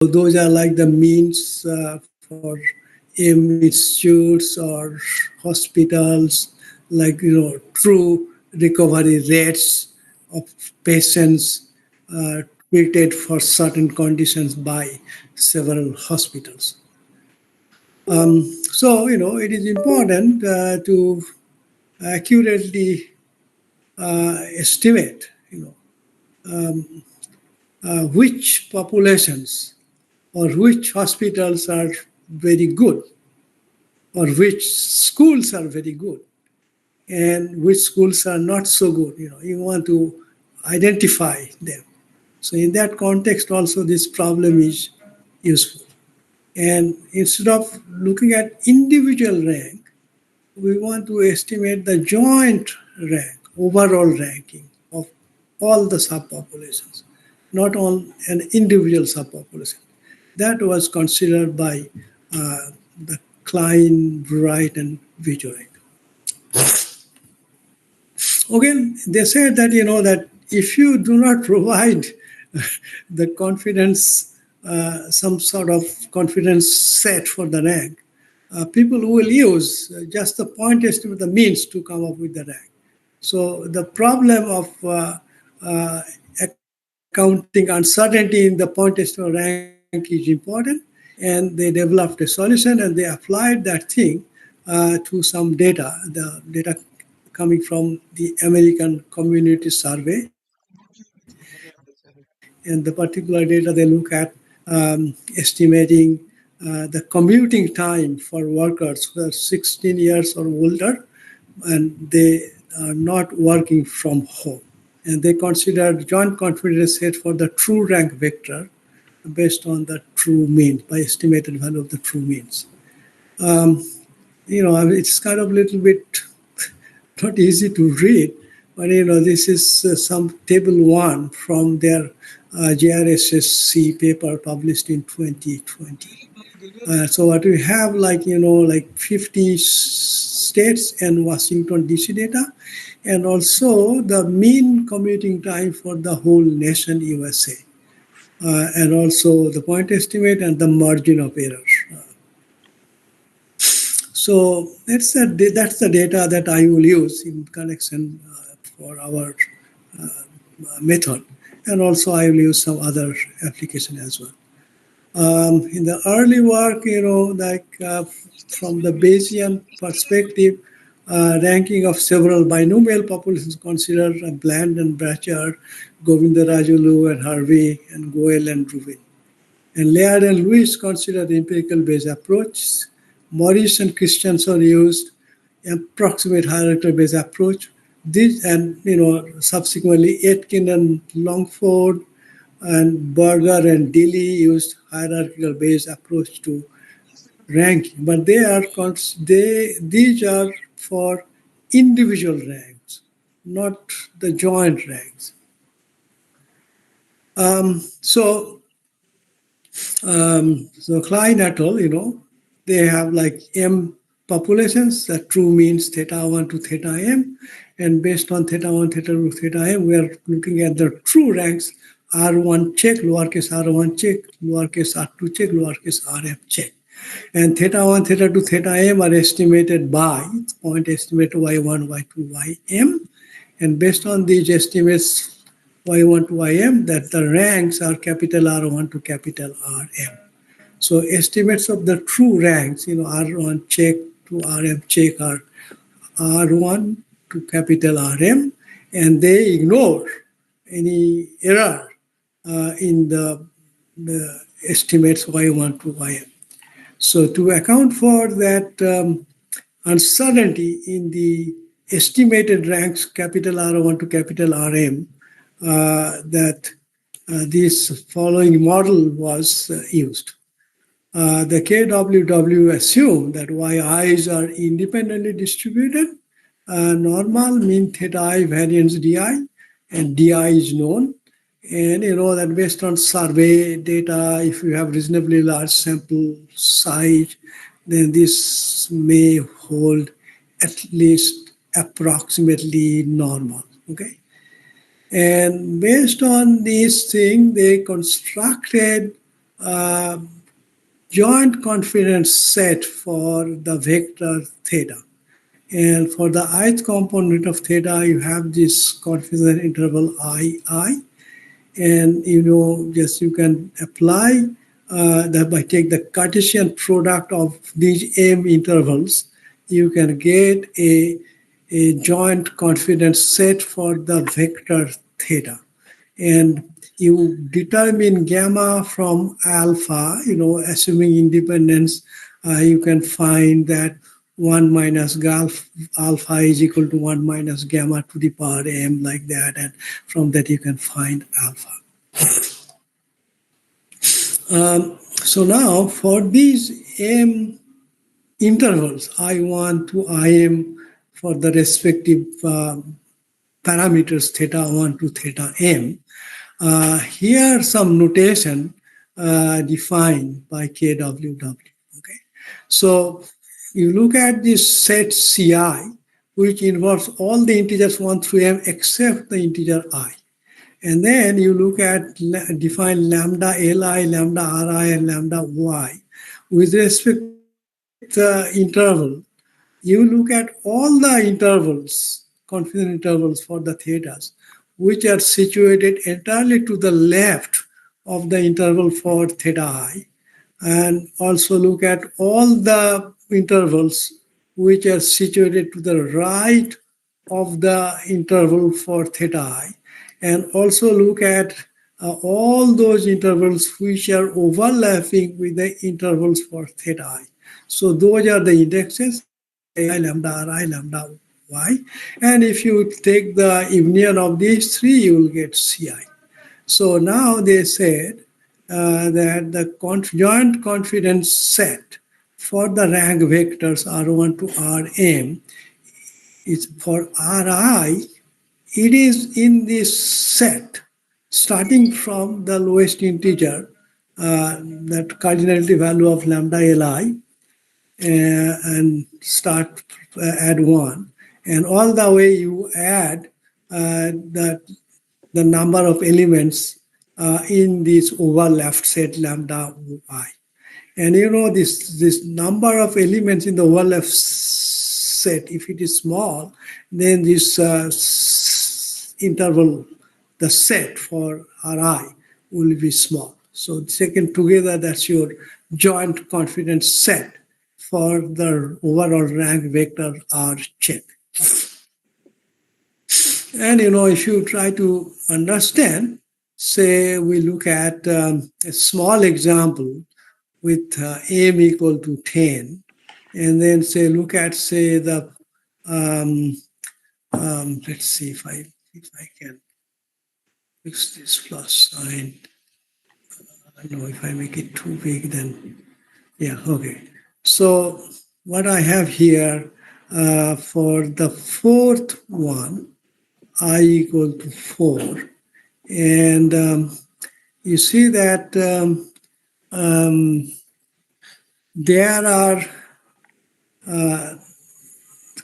those are like the means for institutes or hospitals, like true recovery rates of patients treated for certain conditions by several hospitals. So it is important to accurately estimate which populations or which hospitals are very good or which schools are very good and which schools are not so good. You want to identify them. So in that context also this problem is useful. And instead of looking at individual rank, we want to estimate the joint rank, overall ranking of all the subpopulations, not on an individual subpopulation. That was considered by the Klein, Wright, and Vijoy. Again, they said that that if you do not provide the confidence, some sort of confidence set for the rank, people will use just the point estimate, the means to come up with the rank. So the problem of accounting uncertainty in the point estimate rank is important, and they developed a solution and they applied that thing to some data, the data coming from the American Community Survey. And the particular data they look at estimating the commuting time for workers who are 16 years or older and they are not working from home. And they considered joint confidence set for the true rank vector based on the true mean, by estimated value of the true means. It's kind of a little bit not easy to read, but this is some table one from their JRSSC paper published in 2020. So what we have, like 50 states and Washington DC data, and also the mean commuting time for the whole nation USA, and also the point estimate and the margin of error. So that's the data that I will use in connection for our method, and also I will use some other application as well. In the early work, from the Bayesian perspective, ranking of several binomial populations considered Bland and Bracher, Govindarajulu and Harvey, and Goel and Rubin. And Laird and Lewis considered empirical based approach. Morris and Christensen used approximate hierarchical based approach. This and subsequently Aitken and Longford and Berger and Dilly used hierarchical based approach to ranking, but these are for individual ranks, not the joint ranks. So Klein et al., they have like M populations, that true means theta 1 to theta m, and based on theta 1, theta 2, theta m, we are looking at the true ranks, R1 check, lowercase r1 check, lowercase r2 check, lowercase rm check. And theta 1, theta 2, theta m are estimated by point estimate y1, y2, ym. And based on these estimates, y1 to ym, that the ranks are capital R1 to capital Rm. So estimates of the true ranks, R1 check to Rm check are R1 to capital Rm, and they ignore any error in the estimates y1 to ym. So to account for that uncertainty in the estimated ranks capital R1 to capital Rm, that this following model was used. The KWW assumed that yi's are independently distributed, normal, mean, theta I, variance di, and di is known. And that based on survey data, if you have reasonably large sample size, then this may hold at least approximately normal, okay? And based on this thing, they constructed uh, joint confidence set for the vector theta. And for the ith component of theta, you have this confidence interval I. And just you can apply that by take the Cartesian product of these m intervals, you can get a joint confidence set for the vector theta. And you determine gamma from alpha, assuming independence, you can find that 1 minus alpha is equal to 1 minus gamma to the power m, like that. And from that, you can find alpha. So now for these m intervals, I1 to Im for the respective parameters theta 1 to theta m, here some notation defined by KWW. Okay, so you look at this set Ci, which involves all the integers 1 through m except the integer I. And then you look at define lambda Li, lambda Ri, and lambda Y. With respect to the interval, you look at all the intervals, confidence intervals for the thetas, which are situated entirely to the left of the interval for theta I, and also look at all the intervals which are situated to the right of the interval for theta I, and also look at all those intervals which are overlapping with the intervals for theta I. So those are the indexes, I, lambda Ri, lambda Y. And if you take the union of these three, you will get Ci. So now they said that the joint confidence set for the rank vectors R1 to Rm is for Ri, it is in this set starting from the lowest integer, that cardinality value of lambda Li, and start add 1, and all the way you add the number of elements in this overlapped set lambda I. And this number of elements in the overlap set, if it is small, then this interval, the set for Ri, will be small. So taken together, that's your joint confidence set for the overall rank vector R check. And if you try to understand, say we look at a small example with m equal to 10, and then look at the let's see if I can fix this plus sign. I don't know if I make it too big, then yeah, okay. So what I have here for the fourth one, I equal to 4. And you see that there are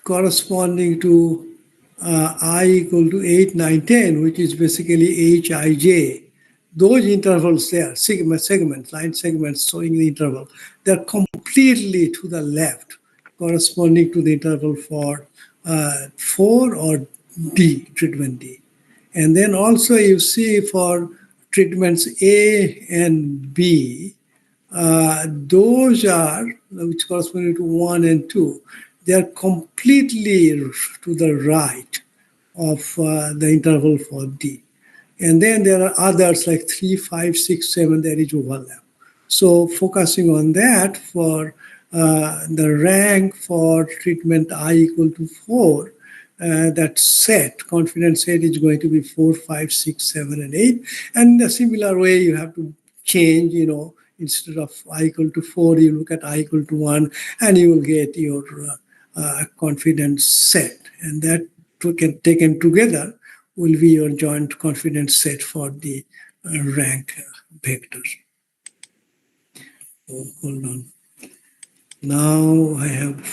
corresponding to I equal to 8, 9, 10, which is basically Hij. Those intervals there, segments, line segments showing the interval, they're completely to the left, corresponding to the interval for 4 or D, treatment D. And then also you see for treatments A and B, those are, which correspond to 1 and 2, they are completely to the right of the interval for D. And then there are others like 3, 5, 6, 7, there is overlap. So focusing on that for the rank for treatment I equal to 4, that set, confidence set is going to be 4, 5, 6, 7, and 8. And in a similar way, you have to change, instead of I equal to 4, you look at I equal to 1, and you will get your confidence set. And that taken together will be your joint confidence set for the rank vectors. Oh, hold on. Now I have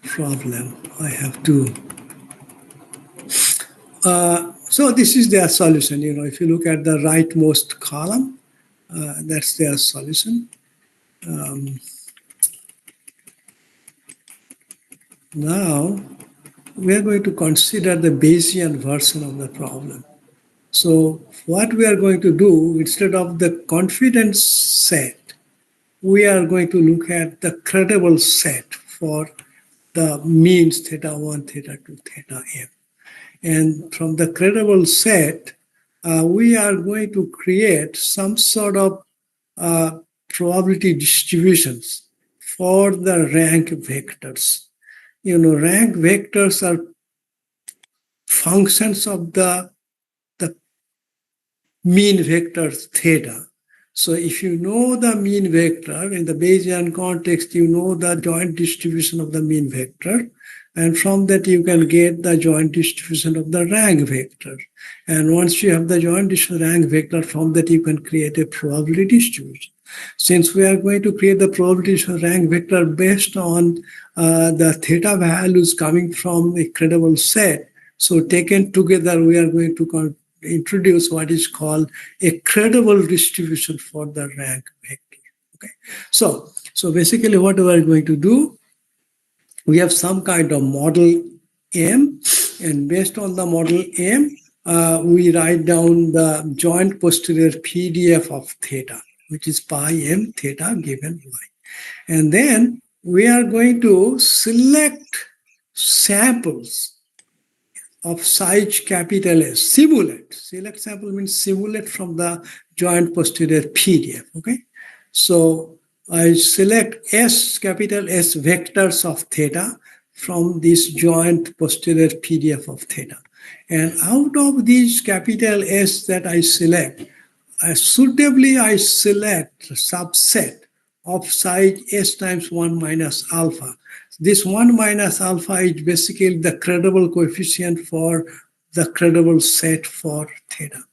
problem. I have to. So this is their solution. If you look at the rightmost column, That's their solution. Um, Now we are going to consider the Bayesian version of the problem. So what we are going to do, instead of the confidence set, we are going to look at the credible set for the means theta 1, theta 2, theta m. And from the credible set, we are going to create some sort of probability distributions for the rank vectors. Rank vectors are functions of the mean vector theta. So if you know the mean vector in the Bayesian context, you know the joint distribution of the mean vector. And from that, you can get the joint distribution of the rank vector. And once you have the joint distribution rank vector, from that, you can create a probability distribution. Since we are going to create the probability rank vector based on the theta values coming from a credible set, so taken together, we are going to introduce what is called a credible distribution for the rank vector. Okay, so basically, what we are going to do, we have some kind of model M, and based on the model M, we write down the joint posterior PDF of theta, which is pi m theta given y. And then we are going to select samples of size capital S, simulate. Select sample means simulate from the joint posterior PDF, okay? So I select S, capital S vectors of theta from this joint posterior PDF of theta. And out of these capital S that I select, suitably I select a subset of size S times 1 minus alpha. This 1 minus alpha is basically the credible coefficient for the credible set for theta.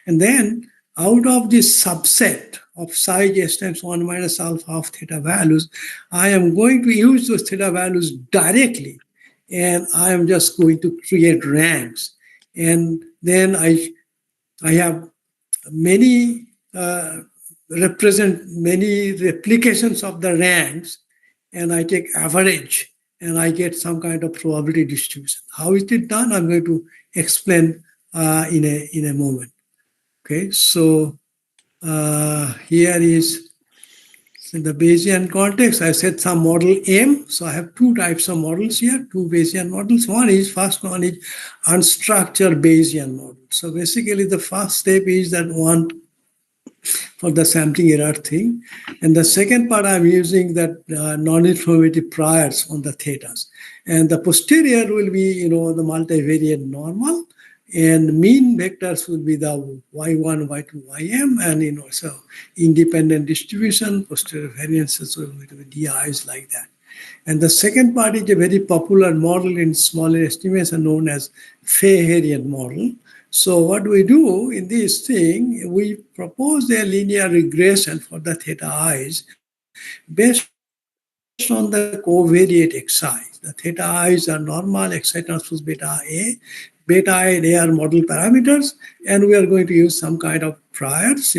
And then out of this subset of size S times 1 minus alpha of theta values, I am going to use those theta values directly, and I am just going to create ranks. And then I have many represent many replications of the ranks, and I take average, and I get some kind of probability distribution. How is it done? I'm going to explain in a moment. Okay, so here is in the Bayesian context. I said some model M. So I have two types of models here, two Bayesian models. First one is unstructured Bayesian model. So basically, the first step is that one for the sampling error thing. And the second part, I'm using that non-informative priors on the thetas. And the posterior will be, the multivariate normal, and mean vectors will be the y1, y2, ym, and, so independent distribution, posterior variances will be DIs like that. And the second part is a very popular model in smaller estimation known as Fay-Herian model. So what we do in this thing, we propose a linear regression for the theta i's based on the covariate exercise. The theta i's are normal, xi transpose beta A and A are model parameters, and we are going to use some kind of priors.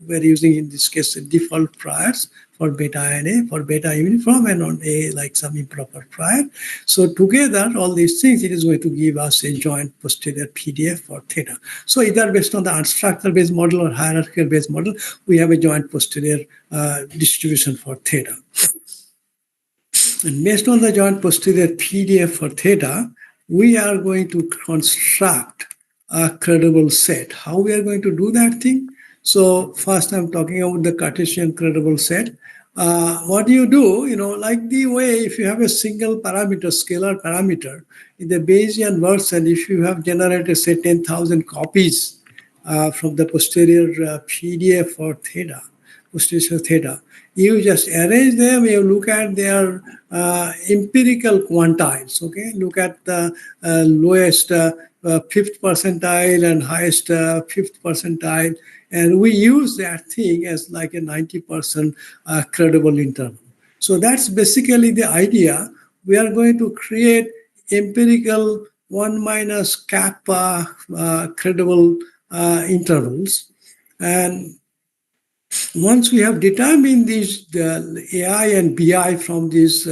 We're using in this case default priors for beta and A, for beta uniform, and on A like some improper prior. So together, all these things, it is going to give us a joint posterior PDF for theta. So either based on the unstructured based model or hierarchical based model, we have a joint posterior distribution for theta. And based on the joint posterior PDF for theta, we are going to construct a credible set. How we are going to do that thing? So first I'm talking about the Cartesian credible set. What do you do? Like the way if you have a single parameter, scalar parameter, in the Bayesian version, if you have generated, say, 10,000 copies from the posterior PDF for theta, posterior theta, you just arrange them, you look at their empirical quantiles, okay? Look at the lowest fifth percentile and highest fifth percentile, and we use that thing as like a 90% credible interval. So that's basically the idea. We are going to create empirical 1 minus kappa credible intervals, and Once we have determined these the AI and BI from these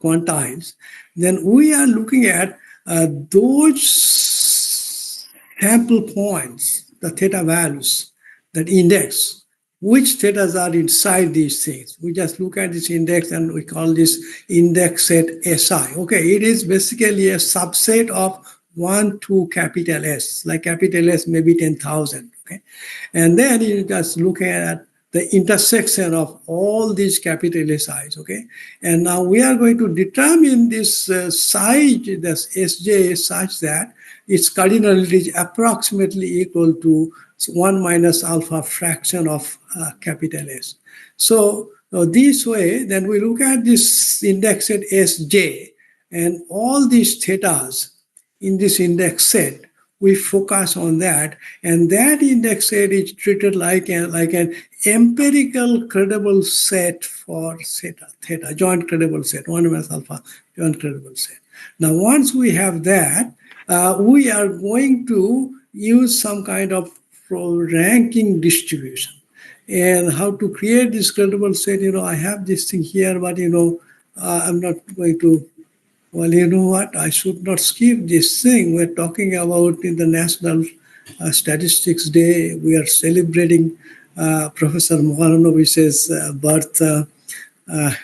quantiles, then we are looking at those sample points, the theta values, that index, which thetas are inside these things. We just look at this index and we call this index set SI. Okay, it is basically a subset of 1 to capital S, like capital S maybe 10,000. Okay, and then you just look at the intersection of all these capital SIs, okay? And now we are going to determine this size, this SJ, such that its cardinality is approximately equal to 1 minus alpha fraction of capital S. So this way, then we look at this index set Sj, and all these thetas in this index set, we focus on that, and that index set is treated like an empirical credible set for theta, joint credible set, 1 minus alpha joint credible set. Now, once we have that, we are going to use some kind of ranking distribution. And how to create this credible set, I have this thing here, but, I'm not going to. Well, you know what? I should not skip this thing. We're talking about in the National Statistics Day. We are celebrating Professor Moharanovich's birth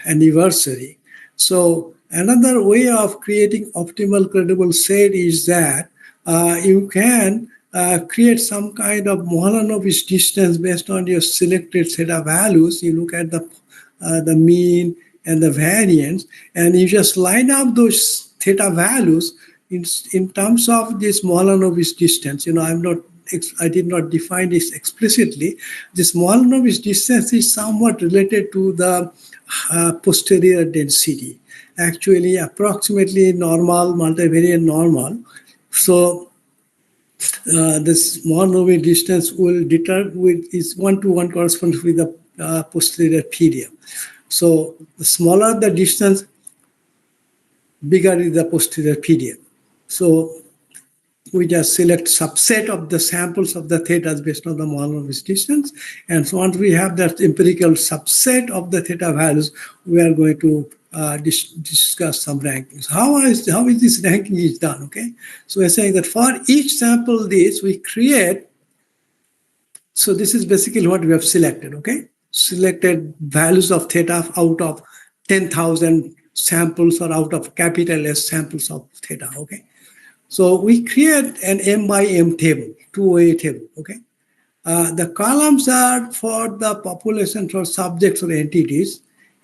anniversary. So another way of creating optimal credible set is that you can create some kind of Moharanovic distance based on your selected theta values. You look at the mean and the variance, and you just line up those theta values in terms of this Moharanovic distance. I did not define this explicitly. This Moharanovic distance is somewhat related to the posterior density. Actually, approximately normal, multivariate normal. So this Moharanovic distance will is 1-to-1 corresponds with the posterior period. So the smaller the distance, bigger is the posterior period. So we just select subset of the samples of the thetas based on the Moharanovic distance. And so once we have that empirical subset of the theta values, we are going to discuss some rankings. How is this ranking is done? Okay, so we're saying that for each sample we create. So this is basically what we have selected. Okay, selected values of theta out of 10,000 samples or out of capital S samples of theta. Okay, so we create an M by M table, two-way table. Okay, the columns are for the population for subjects or entities,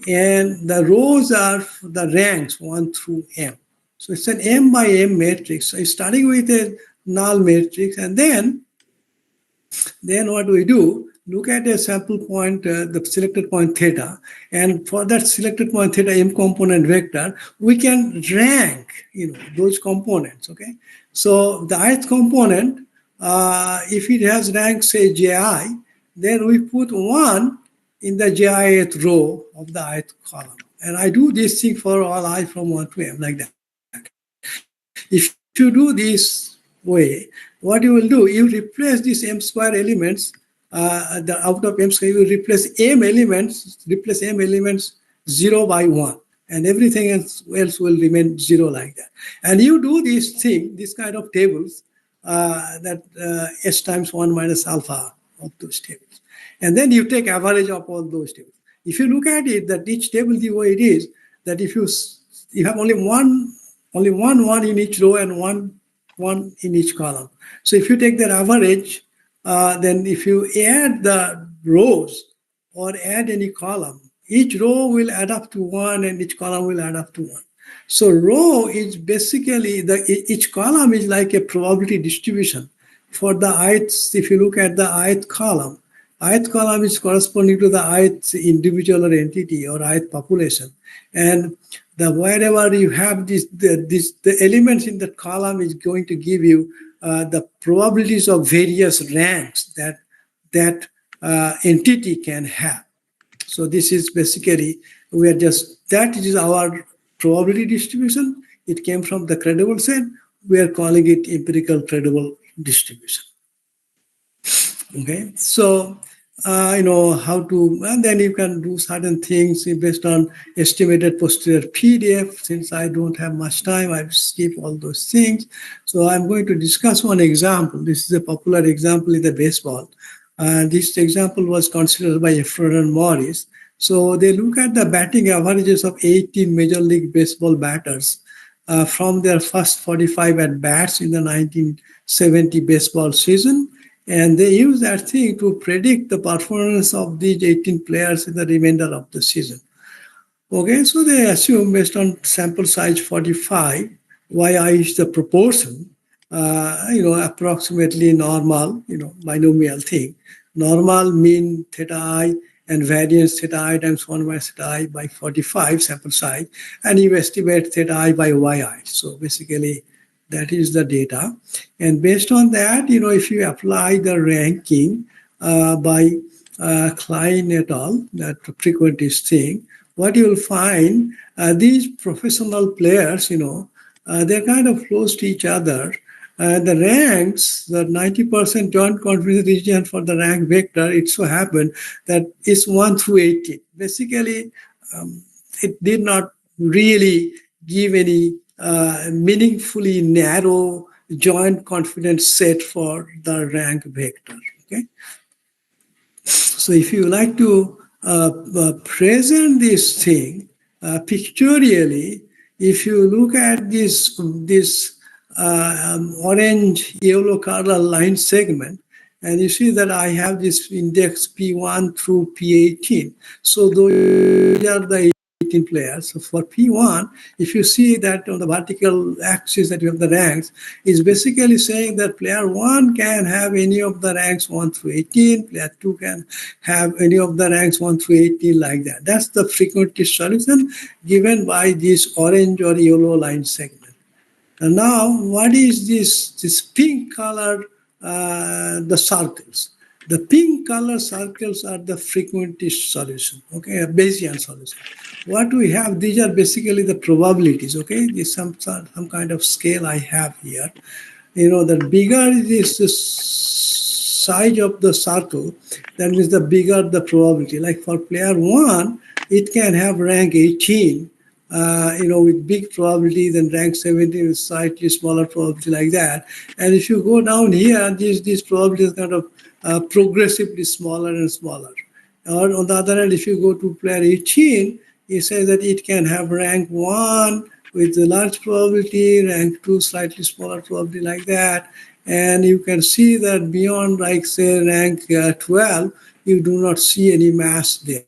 and the rows are the ranks 1 through M. So it's an M by M matrix. So it's starting with a null matrix, and then what we do, look at a sample point, the selected point theta, and for that selected point theta M component vector, we can rank those components. Okay, so the ith component, if it has rank say ji, then we put 1 in the jith row of the ith column, and I do this thing for all I from 1 to M like that. If you do this way, what you will do, you replace these M square elements, out of M square, you will replace M elements 0 by 1, and everything else will remain 0 like that. And you do this kind of tables, that S times 1 minus alpha of those tables. And then you take average of all those tables. If you look at it, that each table, the way it is, that if you have only one in each row and one in each column. So if you take that average, then if you add the rows or add any column, each row will add up to 1 and each column will add up to 1. So row is basically, each column is like a probability distribution. For the ith, if you look at the ith column is corresponding to the ith individual or entity or ith population. And wherever you have the elements in that column is going to give you the probabilities of various ranks that entity can have. So this is basically, that is our probability distribution. It came from the credible set. We are calling it empirical credible distribution. Okay, so how to, and then you can do certain things based on estimated posterior PDF. Since I don't have much time, I skip all those things. So I'm going to discuss one example. This is a popular example in the baseball. This example was considered by Efron and Morris. So they look at the batting averages of 18 Major League Baseball batters from their first 45 at bats in the 1970 baseball season, and they use that thing to predict the performance of these 18 players in the remainder of the season. Okay, so they assume based on sample size 45, yi is the proportion, approximately normal, binomial thing. Normal mean theta I and variance theta I times 1 by theta I by 45 sample size, and you estimate theta I by yi. So basically, that is the data. And based on that, if you apply the ranking by Klein et al., that frequentist thing, what you'll find, these professional players, they're kind of close to each other. The ranks, the 90% joint confidence region for the rank vector, it so happened that it's 1 through 18. Basically, it did not really give any meaningfully narrow joint confidence set for the rank vector. Okay, so if you like to present this thing pictorially, if you look at this orange yellow color line segment, and you see that I have this index P1 through P18. So those are the 18 players. So for P1, if you see that on the vertical axis that you have the ranks, is basically saying that player 1 can have any of the ranks 1 through 18, player 2 can have any of the ranks 1 through 18, like that. That's the frequentist solution given by this orange or yellow line segment. And now, what is this pink color, the circles? The pink color circles are the frequentist solution, okay, a Bayesian solution. What we have, these are basically the probabilities, okay? There's some kind of scale I have here. The bigger is the size of the circle, that means the bigger the probability. Like for player 1, it can have rank 18, with big probability, then rank 17 with slightly smaller probability, like that. And if you go down here, these probabilities kind of progressively smaller and smaller. Or on the other hand, if you go to player 18, it says that it can have rank 1 with a large probability, rank 2 slightly smaller probability, like that. And you can see that beyond, like, say, rank 12, you do not see any mass there.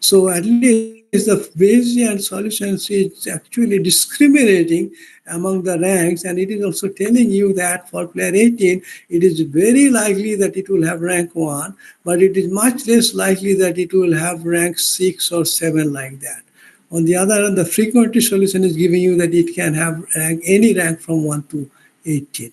So at least the Bayesian solution is actually discriminating among the ranks, and it is also telling you that for player 18, it is very likely that it will have rank 1, but it is much less likely that it will have rank 6 or 7, like that. On the other hand, the frequentist solution is giving you that it can have any rank from 1 to 18.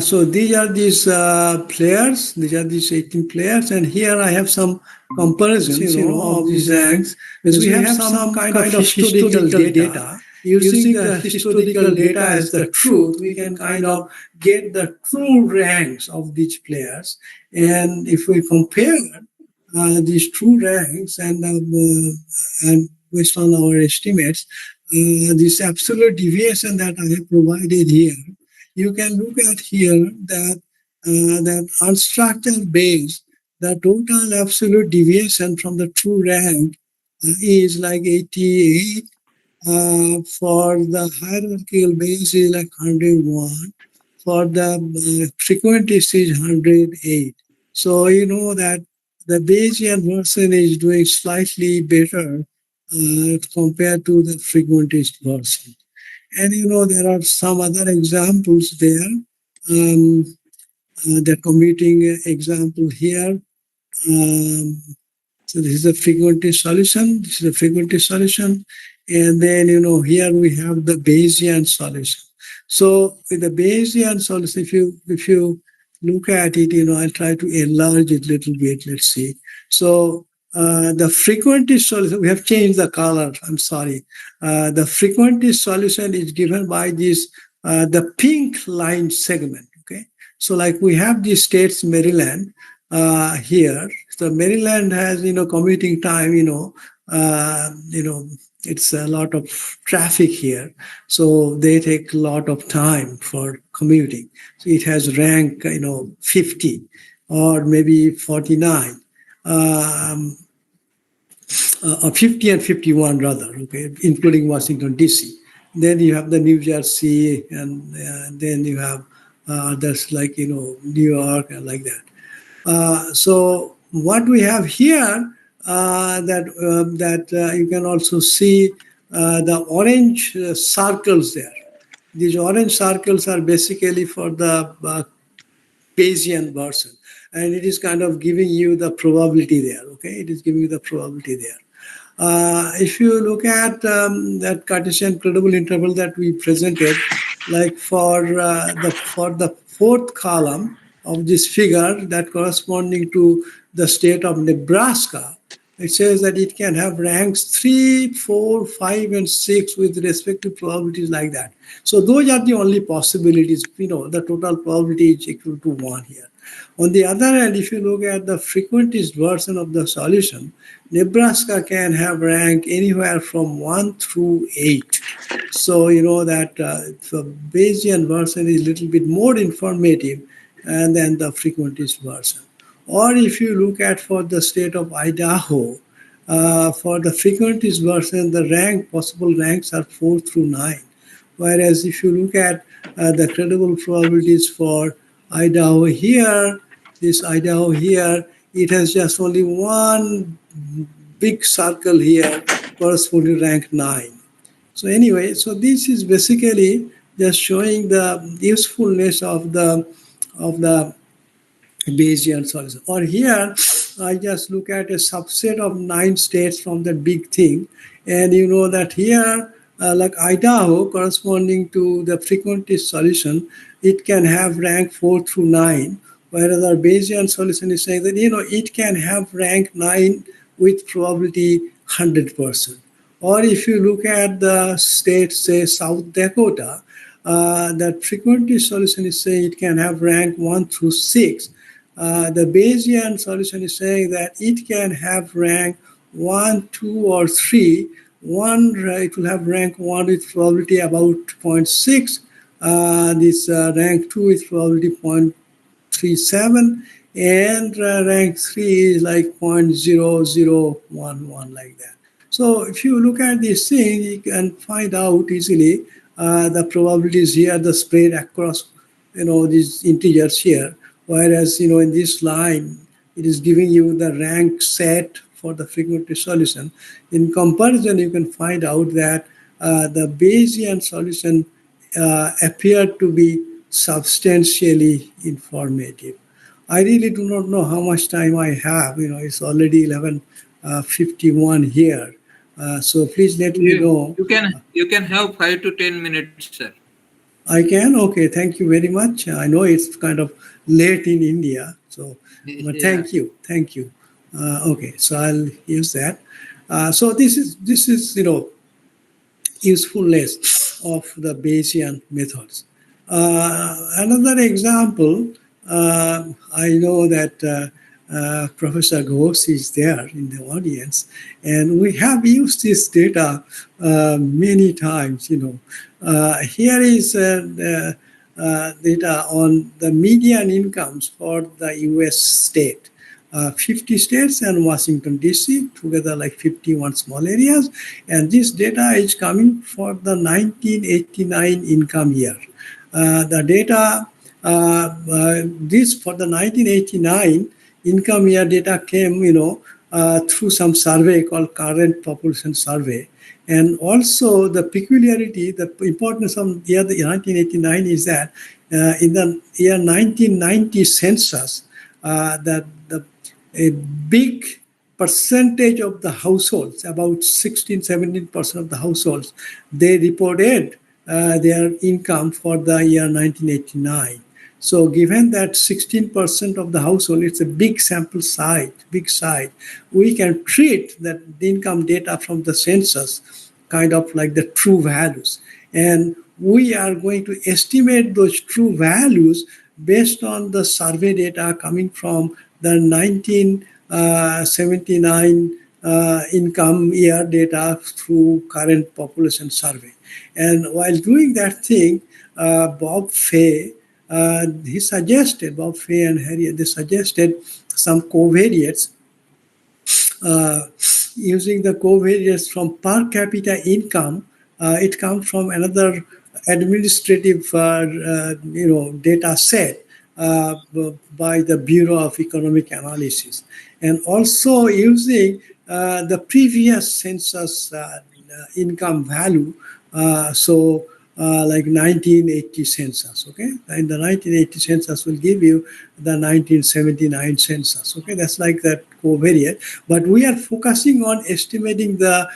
So these are these players, these are these 18 players, and here I have some comparisons, of these ranks, because we have some kind of historical data. Using the historical data as the truth, we can kind of get the true ranks of these players. And if we compare these true ranks and based on our estimates, this absolute deviation that I have provided here, you can look at here that unstructured base, the total absolute deviation from the true rank is like 88. For the hierarchical base is like 101. For the frequentist is 108. So you know that the Bayesian version is doing slightly better compared to the frequentist version. And there are some other examples there. The commuting example here. So this is a frequentist solution. This is a frequentist solution. And then, here we have the Bayesian solution. So with the Bayesian solution, if you look at it, I'll try to enlarge it a little bit. Let's see. So the frequentist solution, we have changed the color. I'm sorry. The frequentist solution is given by this, the pink line segment. Okay. So, like we have the states, Maryland here. So Maryland has, commuting time. It's a lot of traffic here, so they take a lot of time for commuting. So it has rank, 50 or maybe 49. Um, 50 and 51 rather, okay, including Washington D.C. Then you have the New Jersey, and then you have others like New York and like that. So what we have here, that you can also see the orange circles there. These orange circles are basically for the Bayesian version, and it is kind of giving you the probability there. Okay, it is giving you the probability there. If you look at that Cartesian credible interval that we presented, like for the fourth column of this figure, that corresponding to the state of Nebraska, it says that it can have ranks 3, 4, 5, and 6 with respective probabilities like that. So those are the only possibilities. The total probability is equal to 1 here. On the other hand, if you look at the frequentist version of the solution, Nebraska can have rank anywhere from 1 through 8. So you know that the Bayesian version is a little bit more informative than the frequentist version. Or if you look at for the state of Idaho, for the frequentist version, the possible ranks are 4 through 9. Whereas if you look at the credible probabilities for Idaho here, this Idaho here, it has just only one big circle here corresponding to rank 9. So anyway, so this is basically just showing the usefulness of the Bayesian solution. Or here, I just look at a subset of 9 states from the big thing, and you know that here, like Idaho, corresponding to the frequentist solution, it can have rank 4 through 9, whereas our Bayesian solution is saying that it can have rank 9 with probability 100%. Or if you look at the state, say South Dakota, that frequentist solution is saying it can have rank 1 through 6. The Bayesian solution is saying that it can have rank 1, 2, or 3. It will have rank 1 with probability about 0.6. This rank 2 with probability 0.37, and rank 3 is like 0.0011, like that. So if you look at this thing, you can find out easily the probabilities here, the spread across these integers here. Whereas in this line, it is giving you the rank set for the frequentist solution. In comparison, you can find out that the Bayesian solution appeared to be substantially informative. I really do not know how much time I have. It's already 11:51 here. So please let me know. You can have 5 to 10 minutes, sir. I can? Okay, thank you very much. I know it's kind of late in India, so but Yeah. thank you, thank you. Okay, so I'll use that. So this is usefulness of the Bayesian methods. Another example, I know that Professor Ghosh is there in the audience, and we have used this data many times. Here is data on the median incomes for the U.S. state. 50 states and Washington D.C. together, like 51 small areas, and this data is coming for the 1989 income year. The data, this for the 1989 income year data came, through some survey called Current Population Survey. And also the peculiarity, the importance of the year 1989 is that in the year 1990 census, that a big percentage of the households, about 16-17% of the households, they reported their income for the year 1989. So given that 16% of the household, it's a big sample size, we can treat that the income data from the census kind of like the true values. And we are going to estimate those true values based on the survey data coming from the 1979 income year data through current population survey. And while doing that thing, Bob Fay, Bob Fay and Harriet, they suggested some covariates uh, using the covariates from per capita income. It comes from another administrative, data set by the Bureau of Economic Analysis, and also using the previous census income value. Like 1980 census, okay? And the 1980 census will give you the 1979 census, okay? That's like that covariate. But we are focusing on estimating the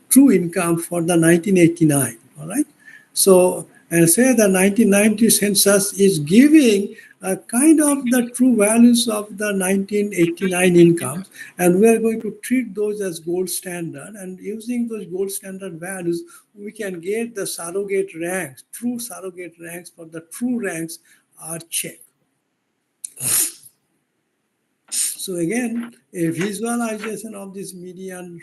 true income for the 1989, all right? So, and say the 1990 census is giving a kind of the true values of the 1989 incomes, and we are going to treat those as gold standard, and using those gold standard values we can get the surrogate ranks, true surrogate ranks for the true ranks are checked. So again, a visualization of this median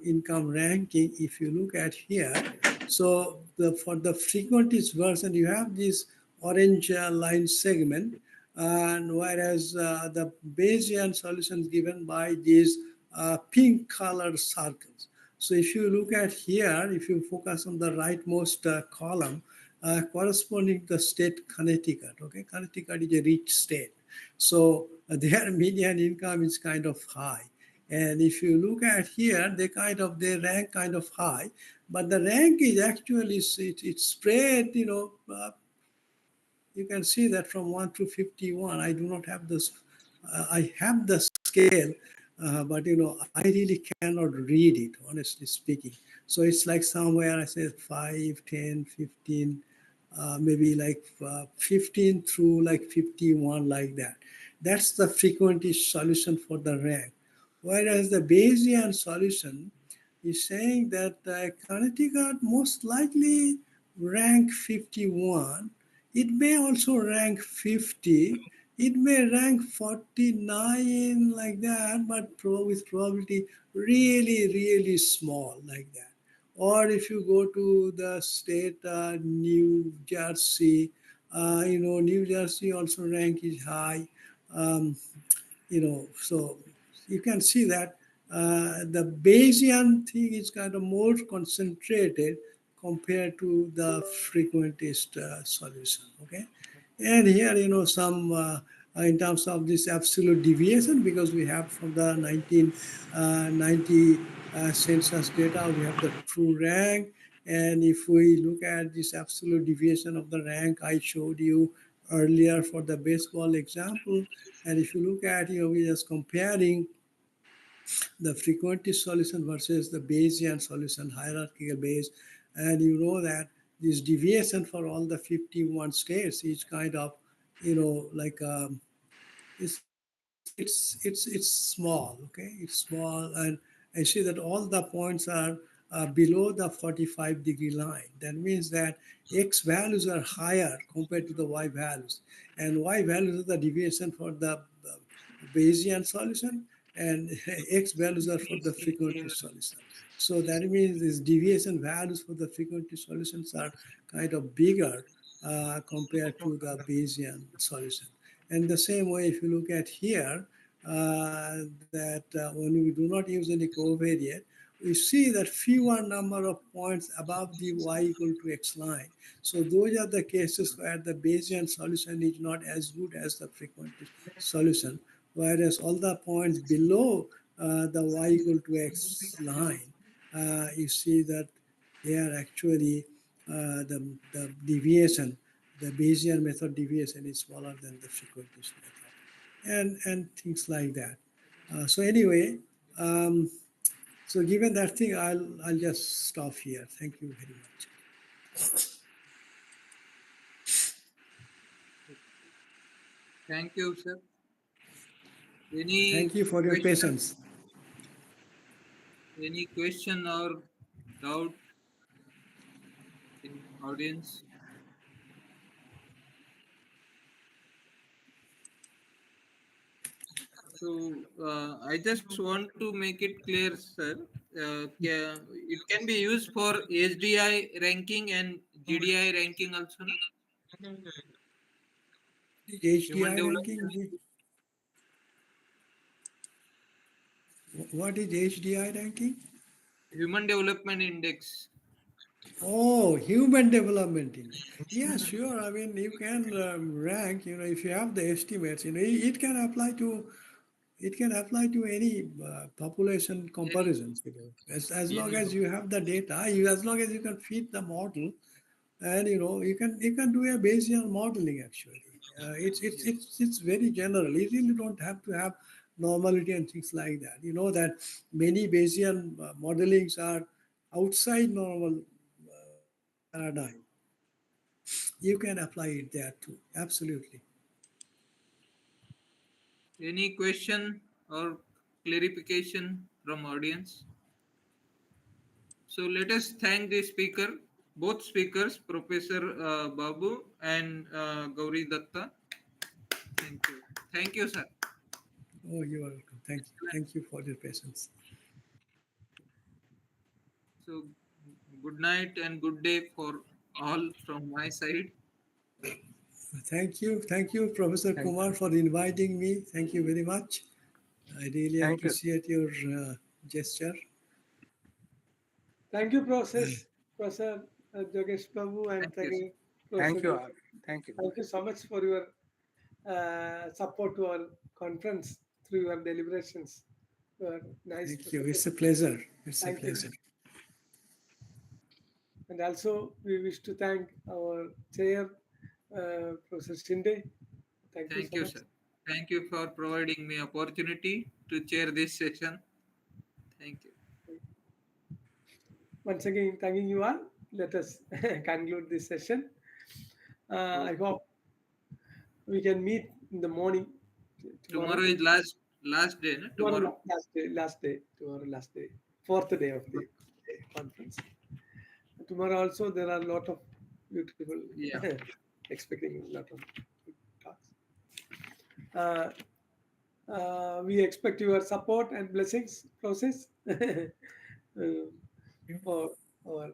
income ranking, if you look at here, so for the frequentist version, you have this orange line segment, and whereas the Bayesian solutions given by these pink colored circles. So if you look at here, if you focus on the rightmost column, corresponding to the state Connecticut, okay, Connecticut is a rich state. So their median income is kind of high. And if you look at here, they rank kind of high, but the rank is actually it's spread. You can see that from 1 to 51. I do not have this. I have the scale, but I really cannot read it, honestly speaking. So it's like somewhere I say 5, 10, 15, maybe like 15 through like 51, like that. That's the frequentist solution for the rank. Whereas the Bayesian solution is saying that Connecticut most likely rank 51. It may also rank 50. It may rank 49, like that, but with probability really, really small, like that. Or if you go to the state New Jersey, New Jersey also rank is high. Um, so you can see that the Bayesian thing is kind of more concentrated compared to the frequentist solution, okay? And here, some in terms of this absolute deviation, because we have from the 1990 census data, we have the true rank. And if we look at this absolute deviation of the rank I showed you earlier for the baseball example, and if you look at, we're just comparing the frequentist solution versus the Bayesian solution, hierarchical Bayes, and you know that this deviation for all the 51 states is kind of, like it's small, okay? It's small, and I see that all the points are below the 45-degree line. That means that x values are higher compared to the y values, and y values are the deviation for the Bayesian solution, and x values are for the frequentist solution. So that means these deviation values for the frequentist solutions are kind of bigger compared to the Bayesian solution. And the same way, if you look at here, that when we do not use any covariate, we see that fewer number of points above the y equal to x line. So those are the cases where the Bayesian solution is not as good as the frequentist solution, whereas all the points below the y equal to x line, you see that they are actually the deviation, the Bayesian method deviation is smaller than the frequentist method, and things like that. So anyway, um, so given that thing, I'll just stop here. Thank you very much. Thank you, sir. Thank Any you for your question? patience. Any question or doubt in audience? So I just want to make it clear, sir. It can be used for HDI ranking and GDI ranking also, no? Human HDI ranking? development, What is HDI ranking? human development index. Oh, human development index. Yeah, sure. I mean, you can rank. If you have the estimates, it can apply to any population Any, comparisons. As long any. as you have the data, as long as you can feed the model, and you can do a Bayesian modeling actually. Yes. It's very general. You really don't have to have normality and things like that. You know that many Bayesian modelings are outside normal paradigm. You can apply it there too. Absolutely. Any question or clarification from audience? So let us thank the speaker, both speakers, Professor Babu and Gauri Datta. Thank you. Thank you, sir. Oh, you are welcome. Thank you. Thank you for your patience. So good night and good day for all from my side. Thank you. Thank you, Professor Thank Kumar, for inviting me. Thank you very much. I really thank you. appreciate your gesture. Thank you, Uh, Professor Jogesh Babu, and Thank you, thank sir. you, Professor Thank you Gauri. all. Thank you. Thank you so much for your support to our conference through your deliberations. Your nice Thank you. It's presentation. a pleasure. It's a Thank you. pleasure. And also, we wish to thank our chair, Professor Shinde. Thank you Thank so you, much. sir. Thank you for providing me opportunity to chair this session. Thank you. Once again, thanking you all. Let us conclude this session. I Okay. hope we can meet in the morning Tomorrow tomorrow. is last day, no? Tomorrow, Tomorrow. last day, tomorrow, last day, fourth day of the conference. Tomorrow also there are a lot of beautiful, Yeah. expecting a lot of good talks. Uh, we expect your support and blessings process for our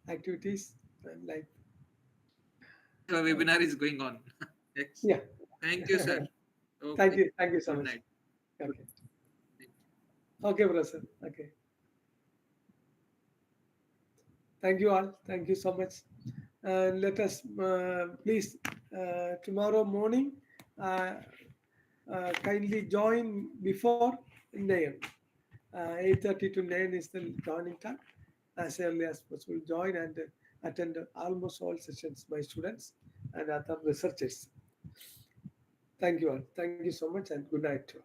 activities and like The webinar is going on. Yes. yeah. Thank you, sir. Okay. Thank you so Good much. night. Good Okay, night. okay, brother. Okay, thank you all. Thank you so much. And let us please tomorrow morning kindly join before 9. 8:30 to 9 is the joining time. As early as possible, join and attend almost all sessions by students and other researchers. Thank you all. Thank you so much and good night to all.